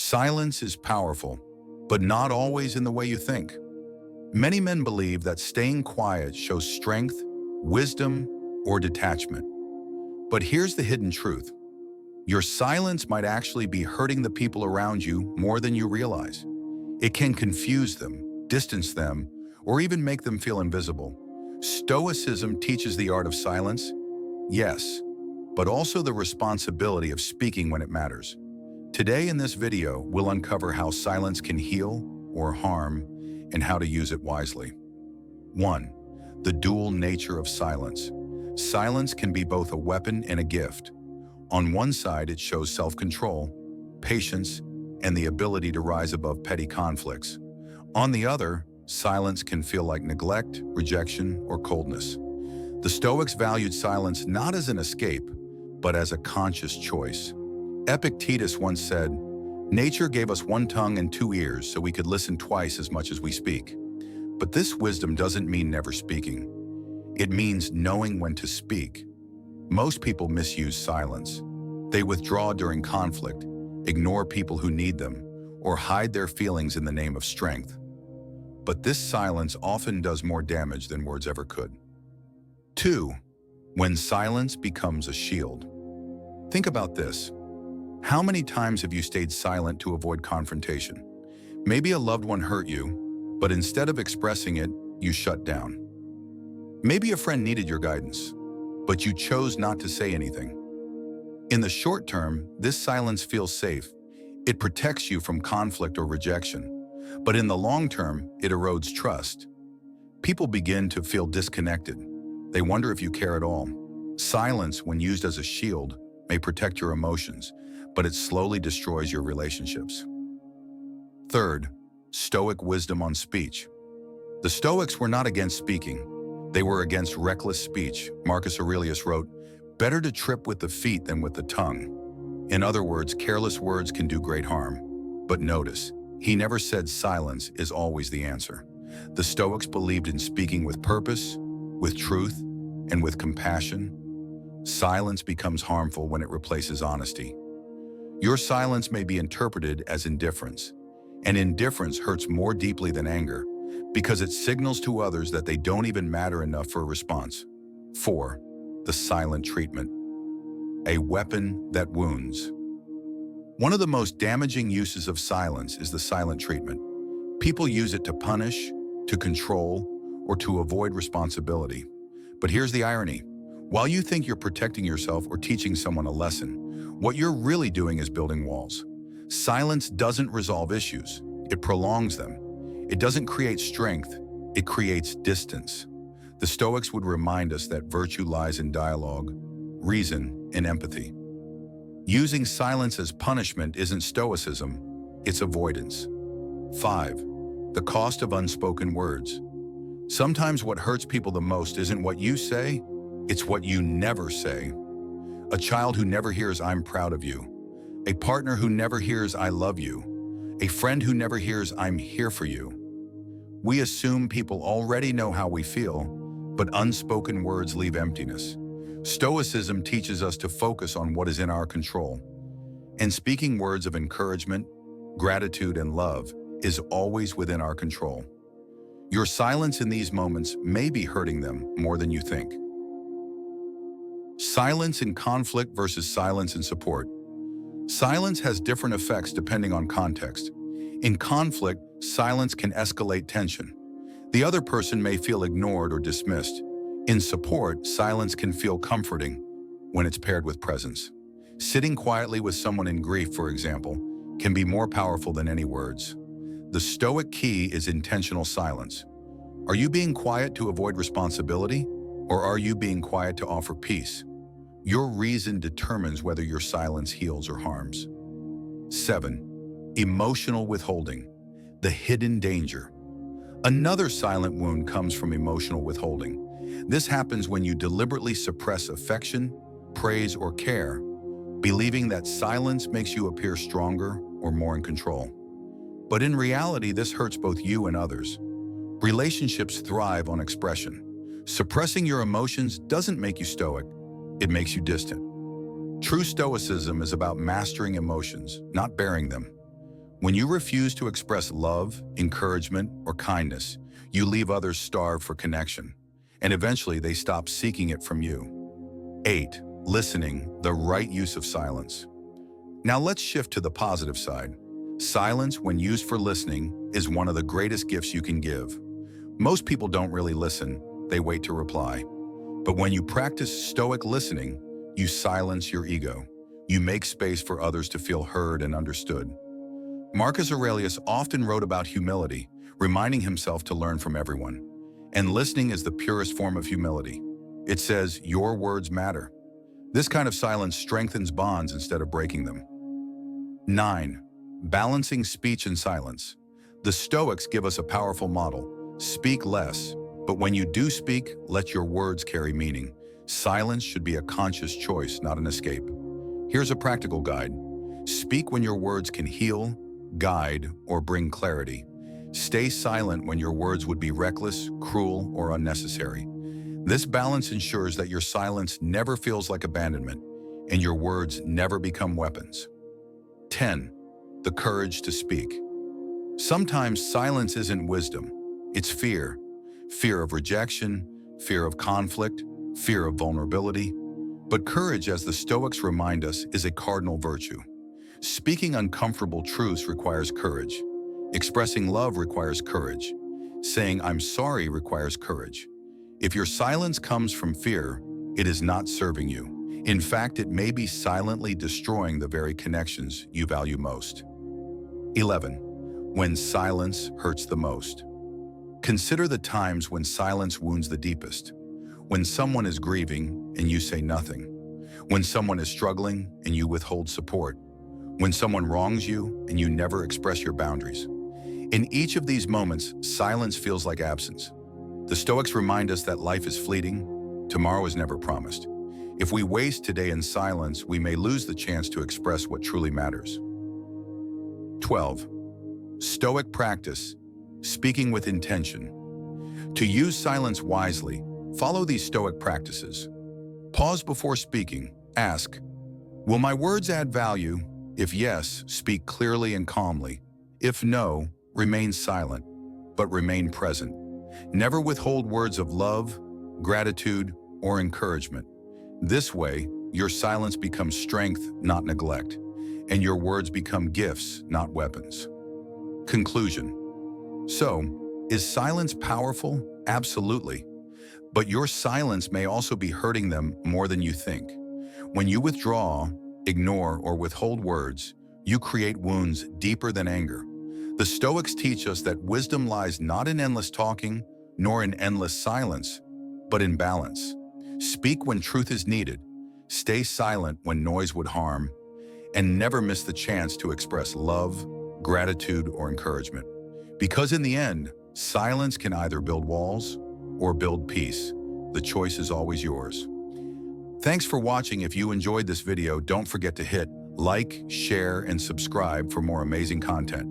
Silence is powerful, but not always in the way you think. Many men believe that staying quiet shows strength, wisdom, or detachment. But here's the hidden truth. Your silence might actually be hurting the people around you more than you realize. It can confuse them, distance them, or even make them feel invisible. Stoicism teaches the art of silence, yes, but also the responsibility of speaking when it matters. Today in this video, we'll uncover how silence can heal or harm and how to use it wisely. 1. The dual nature of silence. Silence can be both a weapon and a gift. On one side, it shows self-control, patience, and the ability to rise above petty conflicts. On the other, silence can feel like neglect, rejection, or coldness. The Stoics valued silence not as an escape, but as a conscious choice. Epictetus once said, "Nature gave us one tongue and two ears so we could listen twice as much as we speak." But this wisdom doesn't mean never speaking. It means knowing when to speak. Most people misuse silence. They withdraw during conflict, ignore people who need them, or hide their feelings in the name of strength. But this silence often does more damage than words ever could. 2. When silence becomes a shield. Think about this. How many times have you stayed silent to avoid confrontation? Maybe a loved one hurt you, but instead of expressing it, you shut down. Maybe a friend needed your guidance, but you chose not to say anything. In the short term, this silence feels safe. It protects you from conflict or rejection. But in the long term, it erodes trust. People begin to feel disconnected. They wonder if you care at all. Silence, when used as a shield, may protect your emotions, but it slowly destroys your relationships. 3. Stoic wisdom on speech. The Stoics were not against speaking. They were against reckless speech. Marcus Aurelius wrote, "Better to trip with the feet than with the tongue." In other words, careless words can do great harm. But notice, he never said silence is always the answer. The Stoics believed in speaking with purpose, with truth, and with compassion. Silence becomes harmful when it replaces honesty. Your silence may be interpreted as indifference, and indifference hurts more deeply than anger because it signals to others that they don't even matter enough for a response. 4. The silent treatment. A weapon that wounds. One of the most damaging uses of silence is the silent treatment. People use it to punish, to control, or to avoid responsibility. But here's the irony. While you think you're protecting yourself or teaching someone a lesson, what you're really doing is building walls. Silence doesn't resolve issues. It prolongs them. It doesn't create strength. It creates distance. The Stoics would remind us that virtue lies in dialogue, reason, and empathy. Using silence as punishment isn't Stoicism, it's avoidance. 5. The cost of unspoken words. Sometimes what hurts people the most isn't what you say, it's what you never say. A child who never hears "I'm proud of you." A partner who never hears "I love you." A friend who never hears "I'm here for you." We assume people already know how we feel, but unspoken words leave emptiness. Stoicism teaches us to focus on what is in our control. And speaking words of encouragement, gratitude, and love is always within our control. Your silence in these moments may be hurting them more than you think. Silence in conflict versus silence in support. Silence has different effects depending on context. In conflict, silence can escalate tension. The other person may feel ignored or dismissed. In support, silence can feel comforting when it's paired with presence. Sitting quietly with someone in grief, for example, can be more powerful than any words. The Stoic key is intentional silence. Are you being quiet to avoid responsibility, or are you being quiet to offer peace? Your reason determines whether your silence heals or harms. 7. Emotional withholding. The hidden danger. Another silent wound comes from emotional withholding. This happens when you deliberately suppress affection, praise, or care, believing that silence makes you appear stronger or more in control. But in reality, this hurts both you and others. Relationships thrive on expression. Suppressing your emotions doesn't make you stoic, it makes you distant. True stoicism is about mastering emotions, not bearing them. When you refuse to express love, encouragement, or kindness, you leave others starved for connection, and eventually they stop seeking it from you. 8. Listening, the right use of silence. Now let's shift to the positive side. Silence, when used for listening, is one of the greatest gifts you can give. Most people don't really listen, they wait to reply. But when you practice Stoic listening, you silence your ego. You make space for others to feel heard and understood. Marcus Aurelius often wrote about humility, reminding himself to learn from everyone. And listening is the purest form of humility. It says, "Your words matter." This kind of silence strengthens bonds instead of breaking them. 9. Balancing speech and silence. The Stoics give us a powerful model. Speak less, but when you do speak, let your words carry meaning. Silence should be a conscious choice, not an escape. Here's a practical guide. Speak when your words can heal, guide, or bring clarity. Stay silent when your words would be reckless, cruel, or unnecessary. This balance ensures that your silence never feels like abandonment, and your words never become weapons. 10. The courage to speak. Sometimes silence isn't wisdom, it's fear. Fear of rejection, fear of conflict, fear of vulnerability. But courage, as the Stoics remind us, is a cardinal virtue. Speaking uncomfortable truths requires courage. Expressing love requires courage. Saying "I'm sorry" requires courage. If your silence comes from fear, it is not serving you. In fact, it may be silently destroying the very connections you value most. 11. When silence hurts the most. Consider the times when silence wounds the deepest. When someone is grieving and you say nothing. When someone is struggling and you withhold support. When someone wrongs you and you never express your boundaries. In each of these moments, silence feels like absence. The Stoics remind us that life is fleeting, tomorrow is never promised. If we waste today in silence, we may lose the chance to express what truly matters. 12. Stoic practice, speaking with intention. To use silence wisely, follow these Stoic practices. Pause before speaking. Ask, "Will my words add value?" If yes, speak clearly and calmly. If no, remain silent, but remain present. Never withhold words of love, gratitude, or encouragement. This way, your silence becomes strength, not neglect, and your words become gifts, not weapons. Conclusion. So, is silence powerful? Absolutely. But your silence may also be hurting them more than you think. When you withdraw, ignore, or withhold words, you create wounds deeper than anger. The Stoics teach us that wisdom lies not in endless talking, nor in endless silence, but in balance. Speak when truth is needed, stay silent when noise would harm, and never miss the chance to express love, gratitude, or encouragement. Because in the end, silence can either build walls or build peace. The choice is always yours. Thanks for watching. If you enjoyed this video, don't forget to hit like, share, and subscribe for more amazing content.